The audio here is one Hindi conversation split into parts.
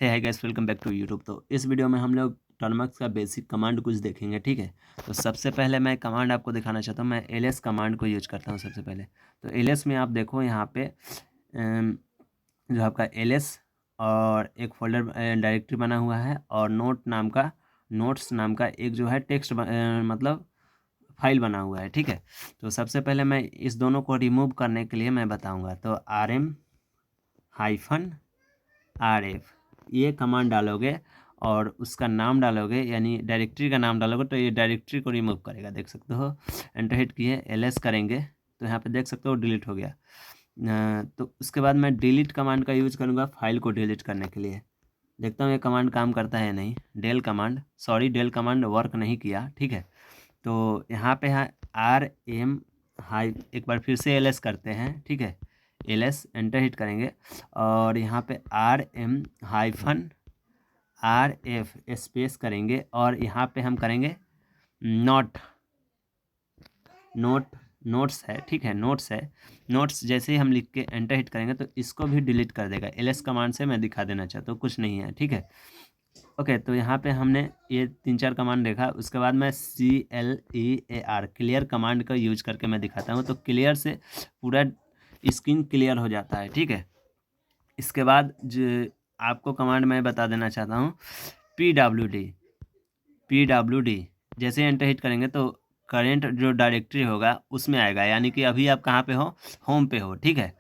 Hi guys, welcome back to YouTube. तो इस वीडियो में हम लोग टर्मक्स का बेसिक कमांड कुछ देखेंगे, ठीक है। तो सबसे पहले मैं कमांड आपको दिखाना चाहता हूँ। मैं ls कमांड को यूज करता हूँ सबसे पहले। तो ls में आप देखो यहाँ पे जो आपका ls और एक फोल्डर डायरेक्टरी बना हुआ है और नोट्स नाम का एक जो है टेक्स्ट मतलब फाइल बना हुआ है, ठीक है। तो सबसे पहले मैं इस दोनों को रिमूव करने के लिए मैं बताऊँगा। तो rm-rf ये कमांड डालोगे और उसका नाम डालोगे, यानी डायरेक्टरी का नाम डालोगे तो ये डायरेक्टरी को रिमूव करेगा। देख सकते हो, एंटर हिट किए, ls करेंगे तो यहाँ पे देख सकते हो डिलीट हो गया। तो उसके बाद मैं डिलीट कमांड का यूज करूँगा फाइल को डिलीट करने के लिए। देखता हूँ ये कमांड काम करता है नहीं। डेल कमांड वर्क नहीं किया, ठीक है। तो यहाँ पे है एक बार फिर से ls करते हैं, ठीक है। ls एंटर हिट करेंगे और यहाँ पे rm-rf स्पेस करेंगे और यहाँ पे हम करेंगे नोट्स है, ठीक है। नोट्स जैसे ही हम लिख के एंटर हिट करेंगे तो इसको भी डिलीट कर देगा। ls कमांड से मैं दिखा देना चाहता हूँ, कुछ नहीं है, ठीक है। ओके, तो यहाँ पे हमने ये 3-4 कमांड देखा। उसके बाद मैं क्लियर कमांड का यूज करके मैं दिखाता हूँ। तो क्लियर से पूरा स्क्रीन क्लियर हो जाता है, ठीक है। इसके बाद जो आपको कमांड मैं बता देना चाहता हूँ, pwd जैसे एंटर हिट करेंगे तो करेंट जो डायरेक्टरी होगा उसमें आएगा, यानी कि अभी आप कहाँ पे हो, होम पे हो, ठीक है।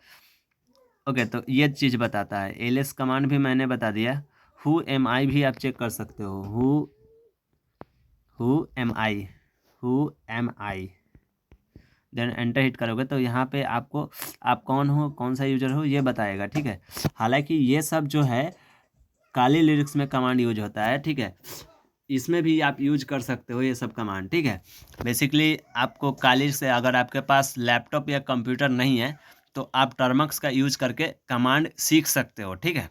ओके, तो ये चीज़ बताता है। ls कमांड भी मैंने बता दिया। हु एम आई भी आप चेक कर सकते हो। Who am I then enter hit करोगे तो यहाँ पे आपको आप कौन हो, कौन सा यूजर हो, ये बताएगा, ठीक है। हालांकि ये सब जो है काली लिरिक्स में कमांड यूज होता है, ठीक है। इसमें भी आप यूज कर सकते हो ये सब कमांड, ठीक है। बेसिकली आपको काली से, अगर आपके पास लैपटॉप या कंप्यूटर नहीं है तो आप टर्मक्स का यूज करके कमांड सीख सकते हो, ठीक है।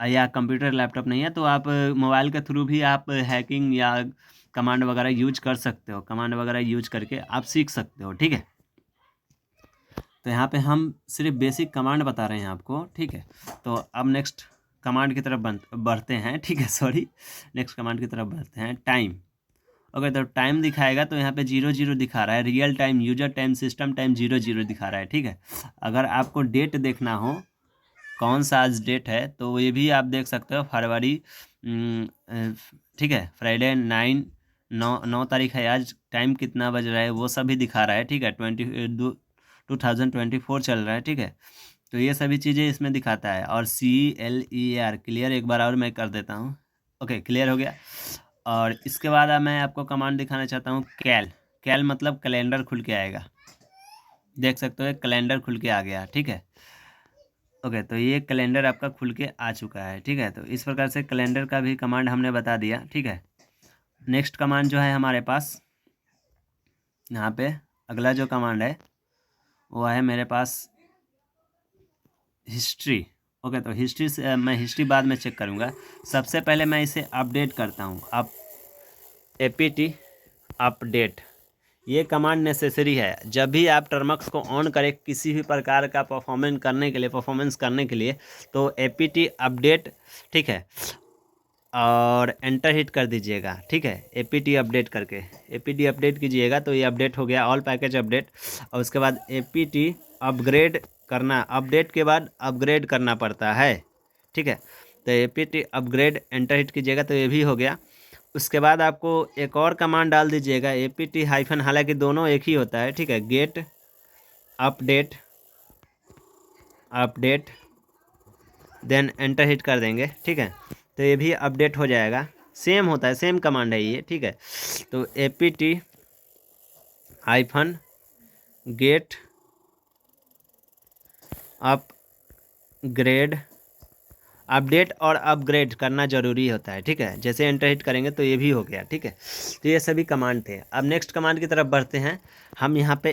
या कंप्यूटर लैपटॉप नहीं है तो आप मोबाइल के थ्रू भी आप हैकिंग या कमांड वगैरह यूज कर सकते हो। कमांड वगैरह यूज करके आप सीख सकते हो, ठीक है। तो यहाँ पे हम सिर्फ बेसिक कमांड बता रहे हैं आपको, ठीक है। तो अब नेक्स्ट कमांड की तरफ बढ़ते हैं, ठीक है। सॉरी, नेक्स्ट कमांड की तरफ बढ़ते हैं। टाइम। ओके, तो टाइम दिखाएगा तो यहाँ पे 00 दिखा रहा है। Real time, user time, system time 00 दिखा रहा है, ठीक है। अगर आपको डेट देखना हो, कौन सा आज डेट है, तो ये भी आप देख सकते हो। फरवरी, ठीक है, फ्राइडे 9 तारीख है आज। टाइम कितना बज रहा है वो सब भी दिखा रहा है, ठीक है। 2024 चल रहा है, ठीक है। तो ये सभी चीज़ें इसमें दिखाता है। और CLEAR क्लियर एक बार और मैं कर देता हूँ। ओके, क्लियर हो गया। और इसके बाद अब मैं आपको कमांड दिखाना चाहता हूँ। कैल मतलब कैलेंडर खुल के आएगा। देख सकते हो कैलेंडर खुल के आ गया, ठीक है। ओके, तो ये कैलेंडर आपका खुल के आ चुका है, ठीक है। तो इस प्रकार से कैलेंडर का भी कमांड हमने बता दिया, ठीक है। नेक्स्ट कमांड जो है हमारे पास यहाँ पे, अगला जो कमांड है वो है मेरे पास हिस्ट्री। ओके, तो हिस्ट्री से मैं हिस्ट्री बाद में चेक करूँगा। सबसे पहले मैं इसे अपडेट करता हूँ। अब apt अपडेट ये कमांड नेसेसरी है। जब भी आप टर्मक्स को ऑन करें किसी भी प्रकार का परफॉर्मेंस करने के लिए तो apt अपडेट, ठीक है, और एंटर हिट कर दीजिएगा, ठीक है। apt अपडेट करके apt अपडेट कीजिएगा तो ये अपडेट हो गया, ऑल पैकेज अपडेट। और उसके बाद apt अपग्रेड करना, अपडेट के बाद अपग्रेड करना पड़ता है, ठीक है। तो apt अपग्रेड एंटर हिट कीजिएगा तो ये भी हो गया। उसके बाद आपको एक और कमांड डाल दीजिएगा apt हाइफन, हालांकि दोनों एक ही होता है, ठीक है। Get update then enter hit कर देंगे, ठीक है। तो ये भी अपडेट हो जाएगा। सेम होता है, सेम कमांड है ये, ठीक है। तो apt hyphen get upgrade, update और अपग्रेड करना ज़रूरी होता है, ठीक है। जैसे एंटर हिट करेंगे तो ये भी हो गया, ठीक है। तो ये सभी कमांड थे। अब नेक्स्ट कमांड की तरफ बढ़ते हैं। हम यहाँ पे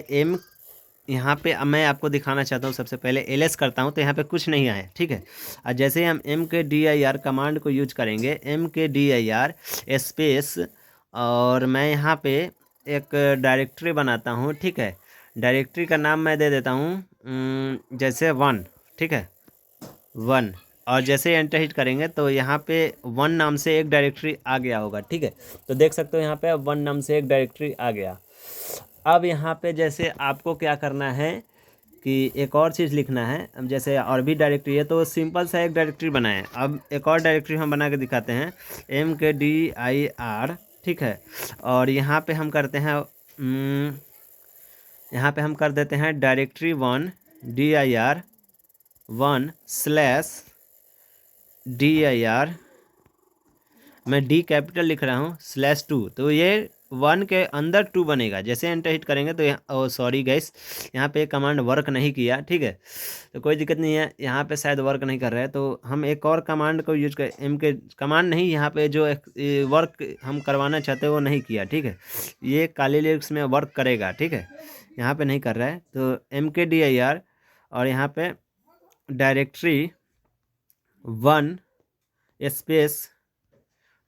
अब मैं आपको दिखाना चाहता हूँ। सबसे पहले ls करता हूँ तो यहाँ पे कुछ नहीं आया, ठीक है। और जैसे ही हम mkdir कमांड को यूज करेंगे, mkdir स्पेस, और मैं यहाँ पे एक डायरेक्टरी बनाता हूँ, ठीक है। डायरेक्टरी का नाम मैं दे देता हूँ जैसे 1, ठीक है, 1। और जैसे एंटर हिट करेंगे तो यहाँ पे वन नाम से एक डायरेक्टरी आ गया होगा, ठीक है। तो देख सकते हो यहाँ पे वन नाम से एक डायरेक्टरी आ गया। अब यहाँ पे जैसे आपको क्या करना है कि एक और चीज़ लिखना है। अब जैसे और भी डायरेक्टरी है तो सिंपल सा एक डायरेक्टरी बनाएं। अब एक और डायरेक्टरी हम बना के दिखाते हैं, MKDIR, ठीक है। और यहाँ पे हम करते हैं यहाँ पे हम कर देते हैं डायरेक्टरी 1 DIR 1/DIR, मैं डी कैपिटल लिख रहा हूँ /2, तो ये 1 के अंदर 2 बनेगा। जैसे एंटर हिट करेंगे तो यहाँ सॉरी गाइस, यहाँ पे कमांड वर्क नहीं किया, ठीक है। तो कोई दिक्कत नहीं है, यहाँ पे शायद वर्क नहीं कर रहा है, तो हम एक और कमांड को यूज कर MK कमांड नहीं, यहाँ पे जो वर्क हम करवाना चाहते हैं वो नहीं किया, ठीक है। ये काली लिरिक्स में वर्क करेगा, ठीक है, यहाँ पे नहीं कर रहा है। तो MKDIR और यहाँ पे डायरेक्टरी 1 स्पेस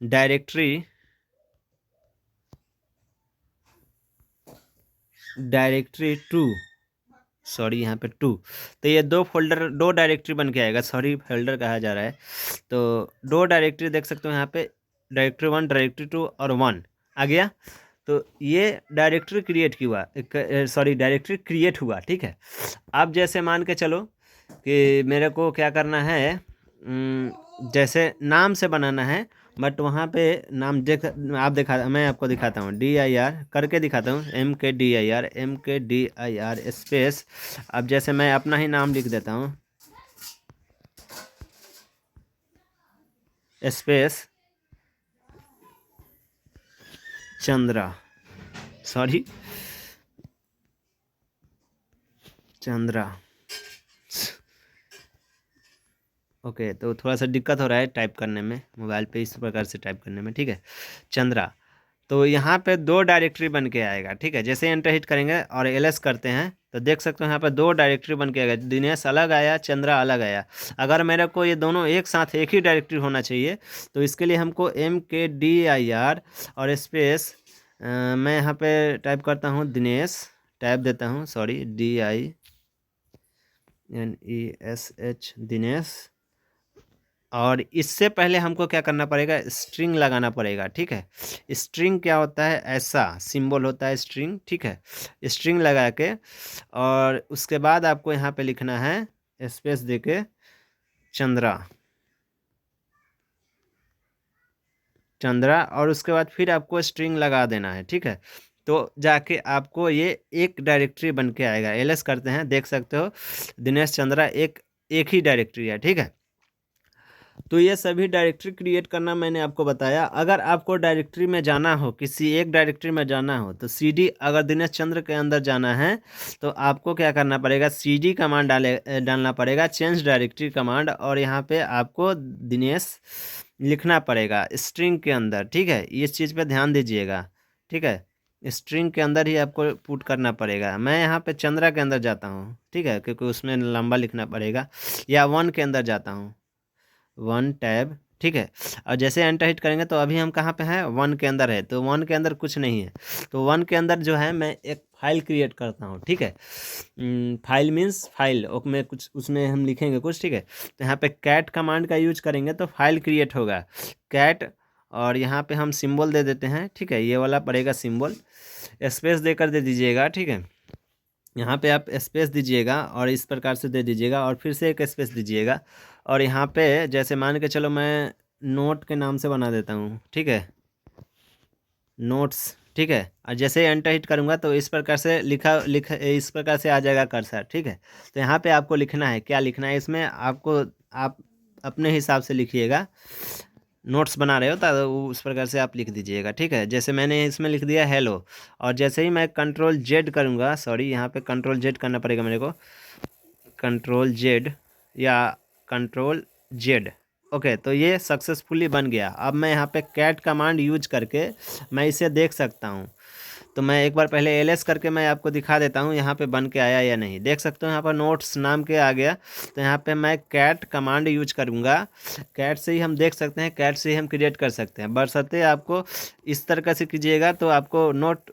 डायरेक्टरी 2, सॉरी यहाँ पे 2, तो ये दो डायरेक्टरी बन के आएगा, सॉरी फोल्डर कहा जा रहा है। तो 2 डायरेक्टरी देख सकते हो यहाँ पे, डायरेक्टरी 1 डायरेक्टरी 2 और 1 आ गया। तो ये डायरेक्टरी क्रिएट हुआ, सॉरी डायरेक्टरी क्रिएट हुआ, ठीक है। अब जैसे मान के चलो कि मेरे को क्या करना है, जैसे नाम से बनाना है, बट वहाँ पे नाम मैं आपको दिखाता हूँ, DIR करके दिखाता हूँ, MKDIR स्पेस। अब जैसे मैं अपना ही नाम लिख देता हूँ, space Chandra, sorry Chandra, okay. तो थोड़ा सा दिक्कत हो रहा है टाइप करने में, मोबाइल पे इस प्रकार से टाइप करने में, ठीक है, चंद्रा। तो यहाँ पे 2 डायरेक्टरी बन के आएगा, ठीक है। जैसे एंटर हिट करेंगे और LS करते हैं तो देख सकते हो यहाँ पे 2 डायरेक्टरी बन के आएगा, दिनेश अलग आया, चंद्रा अलग आया। अगर मेरे को ये दोनों एक साथ एक ही डायरेक्टरी होना चाहिए तो इसके लिए हमको MKDIR और स्पेस मैं यहाँ पे टाइप करता हूँ दिनेश, टाइप देता हूँ, सॉरी DINESH दिनेश। और इससे पहले हमको क्या करना पड़ेगा, स्ट्रिंग लगाना पड़ेगा, ठीक है। स्ट्रिंग क्या होता है, ऐसा सिंबल होता है स्ट्रिंग, ठीक है। स्ट्रिंग लगा के और उसके बाद आपको यहाँ पे लिखना है स्पेस देके चंद्रा, और उसके बाद फिर आपको स्ट्रिंग लगा देना है, ठीक है। तो जाके आपको ये एक डायरेक्टरी बन के आएगा। LS करते हैं, देख सकते हो दिनेश चंद्रा एक ही डायरेक्टरी है, ठीक है। तो ये सभी डायरेक्टरी क्रिएट करना मैंने आपको बताया। अगर आपको डायरेक्टरी में जाना हो, किसी एक डायरेक्टरी में जाना हो, तो CD अगर दिनेश चंद्र के अंदर जाना है तो आपको क्या करना पड़ेगा, CD कमांड डालना पड़ेगा, चेंज डायरेक्टरी कमांड, और यहाँ पे आपको दिनेश लिखना पड़ेगा स्ट्रिंग के अंदर, ठीक है। इस चीज़ पे ध्यान दीजिएगा, ठीक है, स्ट्रिंग के अंदर ही आपको पुट करना पड़ेगा। मैं यहाँ पे चंद्रा के अंदर जाता हूँ, ठीक है, क्योंकि उसमें लंबा लिखना पड़ेगा, या 1 के अंदर जाता हूँ, 1 टैब, ठीक है। और जैसे एंटर हिट करेंगे तो अभी हम कहाँ पे हैं, 1 के अंदर है, तो 1 के अंदर कुछ नहीं है। तो 1 के अंदर जो है मैं एक फाइल क्रिएट करता हूँ, ठीक है। फाइल मीन्स फाइल, और मैं कुछ उसमें हम लिखेंगे कुछ, ठीक है। तो यहाँ पे कैट कमांड का यूज करेंगे तो फाइल क्रिएट होगा, कैट, और यहाँ पे हम सिंबल दे देते हैं, ठीक है, ये वाला पड़ेगा सिंबल, स्पेस देकर दे दीजिएगा, ठीक है। यहाँ पे आप स्पेस दीजिएगा और इस प्रकार से दे दीजिएगा और फिर से एक स्पेस दीजिएगा। और यहाँ पे जैसे मान के चलो मैं नोट के नाम से बना देता हूँ, ठीक है, नोट्स, ठीक है। और जैसे एंटर हिट करूँगा तो इस प्रकार से इस प्रकार से आ जाएगा कर्सर, ठीक है। तो यहाँ पे आपको लिखना है, क्या लिखना है इसमें आपको, आप अपने हिसाब से लिखिएगा, नोट्स बना रहे हो तो उस प्रकार से आप लिख दीजिएगा, ठीक है। जैसे मैंने इसमें लिख दिया हेलो, और जैसे ही मैं Ctrl Z करूँगा, सॉरी यहाँ पे Ctrl Z करना पड़ेगा मेरे को, Ctrl Z या Ctrl Z, ओके। तो ये सक्सेसफुली बन गया। अब मैं यहाँ पे कैट कमांड यूज करके मैं इसे देख सकता हूँ। तो मैं एक बार पहले LS करके मैं आपको दिखा देता हूँ यहाँ पे बन के आया या नहीं। देख सकते हो यहाँ पर नोट्स नाम के आ गया। तो यहाँ पे मैं कैट कमांड यूज करूँगा, कैट से ही हम देख सकते हैं, कैट से ही हम क्रिएट कर सकते हैं, बशर्ते आपको इस तरह से कीजिएगा तो आपको नोट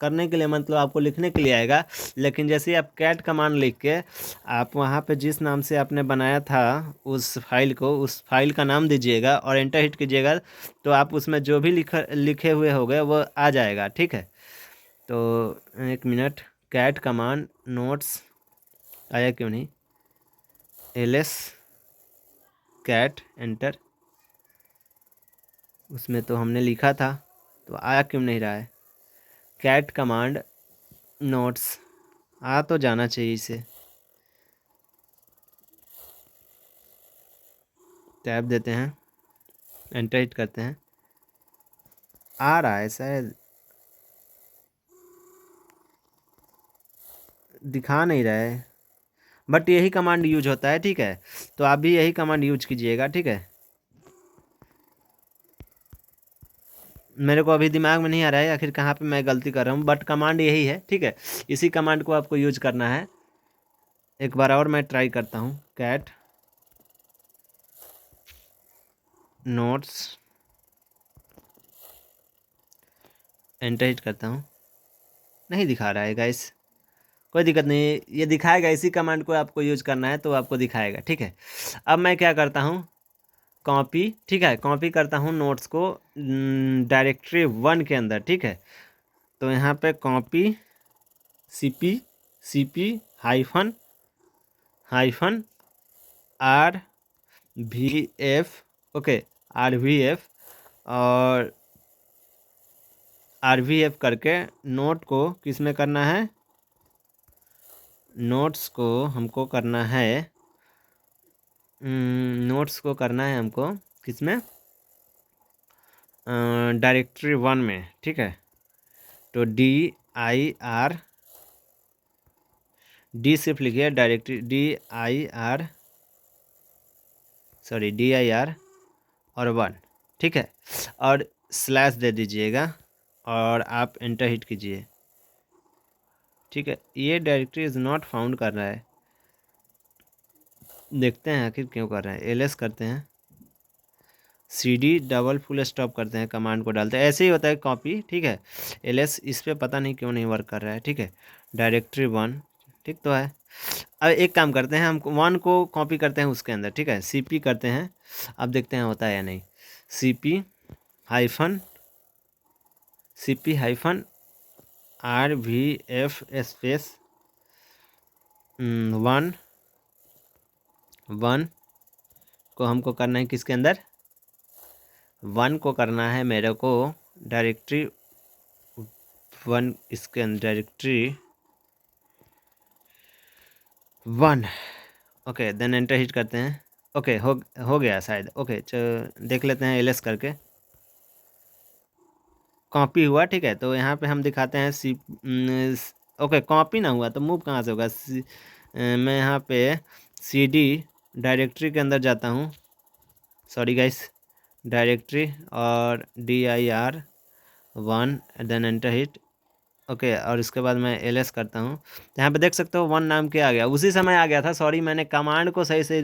करने के लिए मतलब आपको लिखने के लिए आएगा, लेकिन जैसे ही आप कैट कमांड लिख के आप वहाँ पे जिस नाम से आपने बनाया था उस फाइल को, उस फाइल का नाम दीजिएगा और एंटर हिट कीजिएगा, तो आप उसमें जो भी लिखे हुए हो गए वो आ जाएगा। ठीक है, तो एक मिनट, कैट कमांड नोट्स आया क्यों नहीं, ls कैट एंटर, उसमें तो हमने लिखा था, तो आया क्यों नहीं रहा है। कैट कमांड नोट्स आ तो जाना चाहिए, इसे टैब देते हैं, एंटर हिट करते हैं, आ रहा है शायद, दिखा नहीं रहा है, बट यही कमांड यूज होता है। ठीक है, तो आप भी यही कमांड यूज कीजिएगा। ठीक है, मेरे को अभी दिमाग में नहीं आ रहा है आखिर कहाँ पे मैं गलती कर रहा हूँ, बट कमांड यही है। ठीक है, इसी कमांड को आपको यूज करना है। एक बार और मैं ट्राई करता हूँ, कैट नोट्स, एंटर हिट करता हूँ, नहीं दिखा रहा है गाइस, कोई दिक्कत नहीं, ये दिखाएगा, इसी कमांड को आपको यूज करना है तो आपको दिखाएगा। ठीक है, अब मैं क्या करता हूँ, कॉपी, ठीक है, कॉपी करता हूँ नोट्स को डायरेक्टरी 1 के अंदर। ठीक है, तो यहाँ पे copy cp hyphen hyphen RVF, okay, RVF, और RVF करके नोट को किस में करना है, नोट्स को हमको करना है, नोट्स को करना है हमको किस में, डायरेक्टरी 1 में। ठीक है, तो DIR, डी सिर्फ लिखिए, डायरेक्टरी DIR और 1। ठीक है, और स्लैश दे दीजिएगा और आप एंटर हिट कीजिए। ठीक है, ये डायरेक्टरी इज़ नॉट फाउंड कर रहा है, देखते हैं आखिर क्यों कर रहे हैं। ls करते हैं, CD डबल फुल स्टॉप करते हैं, कमांड को डालते हैं, ऐसे ही होता है कॉपी। ठीक है, ls इस पर पता नहीं क्यों नहीं वर्क कर रहा है। ठीक है, डायरेक्टरी 1 ठीक तो है। अब एक काम करते हैं, हम 1 को कॉपी करते हैं उसके अंदर। ठीक है, cp करते हैं, अब देखते हैं होता है या नहीं। cp हाइफन RVF स्पेस 1 को हमको करना है किसके अंदर, 1 को करना है मेरे को डायरेक्टरी 1, इसके अंदर directory 1। Okay, then enter hit करते हैं। ओके, हो गया शायद। ओके, देख लेते हैं ls करके, कॉपी हुआ। ठीक है, तो यहाँ पे हम दिखाते हैं ओके, कॉपी ना हुआ तो मूव कहाँ से होगा। मैं यहाँ पे CD डायरेक्टरी के अंदर जाता हूँ, सॉरी गाइस, डायरेक्टरी और DIR 1, then enter hit. Okay, और इसके बाद मैं ls करता हूँ, तो यहाँ पे देख सकते हो 1 नाम के आ गया, उसी समय आ गया था। सॉरी, मैंने कमांड को सही से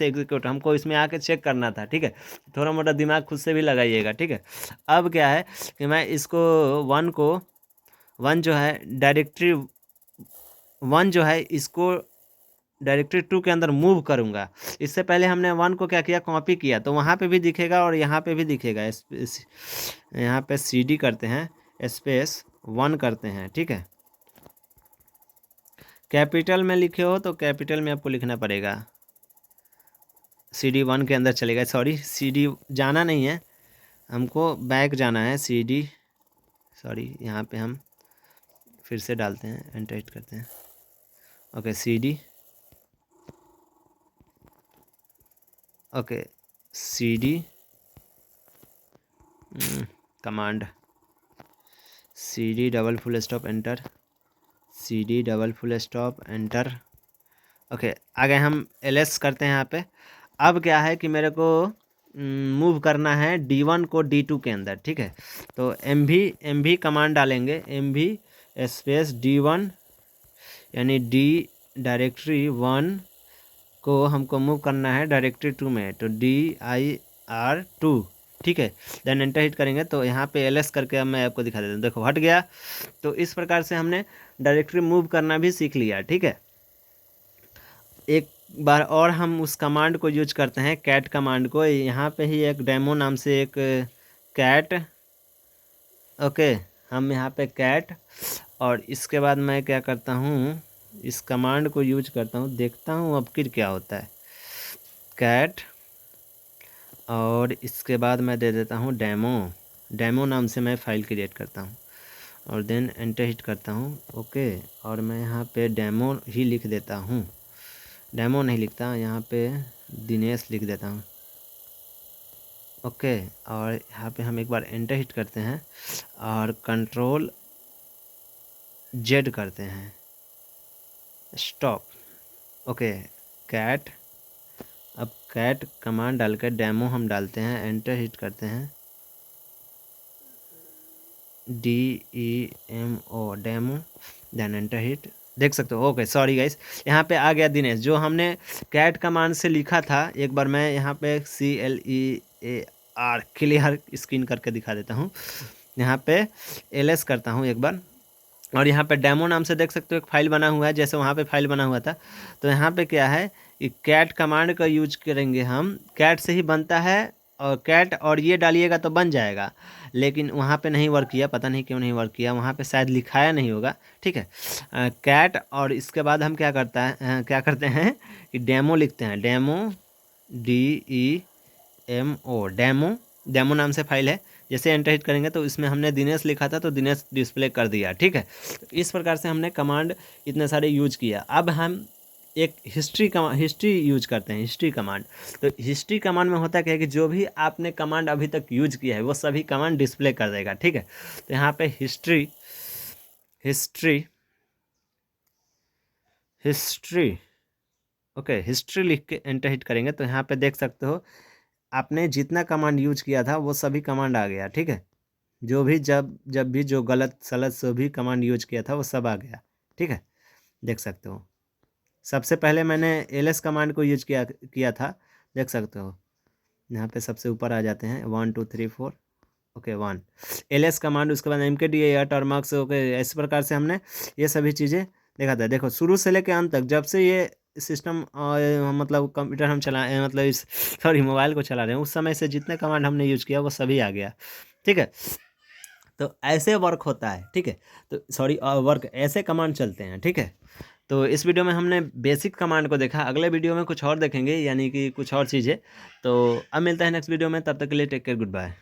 एग्जीक्यूट, हमको इसमें आके चेक करना था। ठीक है, थोड़ा मोटा दिमाग खुद से भी लगाइएगा। ठीक है, अब क्या है कि मैं इसको 1 जो है डायरेक्टरी 1 जो है इसको डायरेक्टरी 2 के अंदर मूव करूँगा। इससे पहले हमने 1 को क्या किया, कॉपी किया, तो वहाँ पे भी दिखेगा और यहाँ पे भी दिखेगा। यहाँ पे CD करते हैं, स्पेस 1 करते हैं। ठीक है, कैपिटल में लिखे हो तो कैपिटल में आपको लिखना पड़ेगा, CD 1 के अंदर चलेगा। सॉरी, CD जाना नहीं है, हमको बैक जाना है, CD, सॉरी, यहाँ पे हम फिर से डालते हैं, एंटर हिट करते हैं। Okay, CD, okay, CD command, CD double full stop enter, CD double full stop enter. Okay, आगे हम ls करते हैं यहाँ पे। अब क्या है कि मेरे को मूव करना है D1 को D2 के अंदर। ठीक है, तो MV कमांड डालेंगे, MV स्पेस D1, यानी D डायरेक्टरी 1 को हमको मूव करना है डायरेक्टरी 2 में, तो DIR 2 ठीक है। देन एंटर हिट करेंगे तो यहाँ पे एलएस करके अब मैं आपको दिखा देता हूँ, देखो हट गया। तो इस प्रकार से हमने डायरेक्टरी मूव करना भी सीख लिया, ठीक है। एक बार और हम उस कमांड को यूज करते हैं, कैट कमांड को। यहाँ पे ही एक डेमो नाम से एक कैट, ओके, हम यहाँ पे कैट, और इसके बाद मैं क्या करता हूँ, इस कमांड को यूज करता हूँ, देखता हूँ अब फिर क्या होता है। कैट, और इसके बाद मैं दे देता हूँ डेमो, डेमो नाम से मैं फ़ाइल क्रिएट करता हूँ, और देन एंटर हिट करता हूँ, ओके। और मैं यहाँ पे डेमो ही लिख देता हूँ, डेमो नहीं लिखता, यहाँ पे दिनेश लिख देता हूँ, ओके। और यहाँ पे हम एक बार एंटर हिट करते हैं और कंट्रोल जेड करते हैं, स्टॉप, ओके। कैट, अब कैट कमांड डालकर डेमो हम डालते हैं, एंटर हिट करते हैं, DEMO demo, then enter hit, देख सकते हो, ओके। सॉरी गाइस, यहाँ पे आ गया दिनेश, जो हमने कैट कमांड से लिखा था। एक बार मैं यहाँ पे CLEAR क्लियर स्क्रीन करके दिखा देता हूँ, यहाँ पे LS करता हूँ एक बार, और यहाँ पे डेमो नाम से देख सकते हो एक फाइल बना हुआ है, जैसे वहाँ पे फाइल बना हुआ था। तो यहाँ पे क्या है कि कैट कमांड का यूज करेंगे हम, कैट से ही बनता है, और कैट और ये डालिएगा तो बन जाएगा, लेकिन वहाँ पे नहीं वर्क किया, पता नहीं क्यों नहीं वर्क किया, वहाँ पे शायद लिखाया नहीं होगा, ठीक है। कैट, और इसके बाद हम क्या क्या करते हैं कि डेमो लिखते हैं, डेमो DEMO डेमो, डेमो नाम से फाइल है। जैसे एंटर हिट करेंगे तो इसमें हमने दिनेश लिखा था तो दिनेश डिस्प्ले कर दिया, ठीक है। तो इस प्रकार से हमने कमांड इतने सारे यूज किया। अब हम एक हिस्ट्री यूज करते हैं, हिस्ट्री कमांड। तो हिस्ट्री कमांड में होता क्या है कि जो भी आपने कमांड अभी तक यूज किया है वो सभी कमांड डिस्प्ले कर देगा, ठीक है। तो यहाँ पे history history history okay, history लिख के एंटर हिट करेंगे तो यहाँ पे देख सकते हो आपने जितना कमांड यूज किया था वो सभी कमांड आ गया, ठीक है। जो भी जब जब भी जो गलत सलत जो भी कमांड यूज किया था वो सब आ गया, ठीक है, देख सकते हो। सबसे पहले मैंने LS कमांड को यूज किया था, देख सकते हो यहाँ पे सबसे ऊपर आ जाते हैं 1 2 3 4, ओके 1 LS कमांड, उसके बाद MKDA टर्मक्स, ओके। इस प्रकार से हमने ये सभी चीज़ें देखा था। देखो शुरू से लेकर अंत तक, जब से ये सिस्टम मतलब कंप्यूटर हम चलाए, मतलब इस सॉरी मोबाइल को चला रहे हैं, उस समय से जितने कमांड हमने यूज किया वो सभी आ गया, ठीक है। तो ऐसे वर्क होता है, ठीक है। तो सॉरी वर्क ऐसे कमांड चलते हैं, ठीक है। तो इस वीडियो में हमने बेसिक कमांड को देखा, अगले वीडियो में कुछ और देखेंगे, यानी कि कुछ और चीज़ें। तो अब मिलता है नेक्स्ट वीडियो में, तब तक के लिए टेक केयर, गुड बाय।